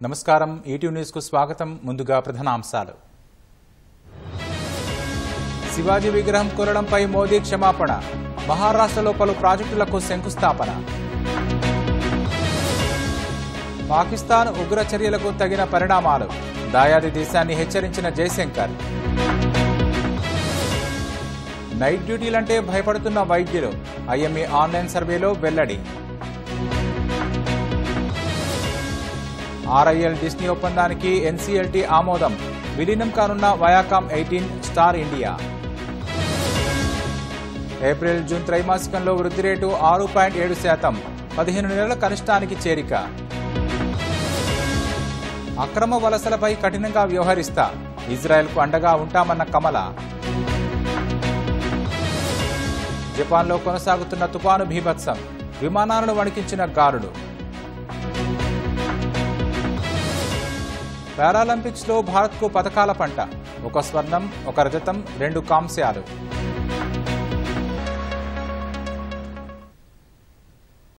నమస్కారం ETV news కు స్వాగతం ముందుగా ప్రధానాంశాలు శివాజీ విగ్రహం కూలడంపై మోదీ క్షమాపణ మహారాష్ట్రలో పలు ప్రాజెక్టులకు శంకుస్థాపన పాకిస్తాన్ ఉగ్ర చర్యలకు తగిన పరిణామాలు దాయాది దేశాన్ని హెచ్చరించిన జయశంకర్ నైట్ డ్యూటీలంటే భయపడుతున్న వైద్యులు ఐఎంఏ ఆన్లైన్ సర్వేలో వెల్లడి ఆర్ఐఎల్ డిస్నీ ఒప్పందానికి ఎన్సీఎల్టీ ఆమోదం విలీనం కానున్న Viacom 18 star India April June త్రైమాసికంలో వృద్ధి రేటు 6.7%, 15 నెలల కనిష్టానికి చేరిక అక్రమ వలసలపై కఠినంగా వ్యవహరిస్తా ఇజ్రాయెల్కు అండగా ఉంటామన్న కమల జపాన్లో కొనసాగుతున్న తుపాను బీభత్సం విమానాలను వణికించిన గాలులు పారాలింపిక్స్లో భారత్కు పతకాల పంట 1 స్వర్ణం 1 రజతం 2 కాంస్యాలు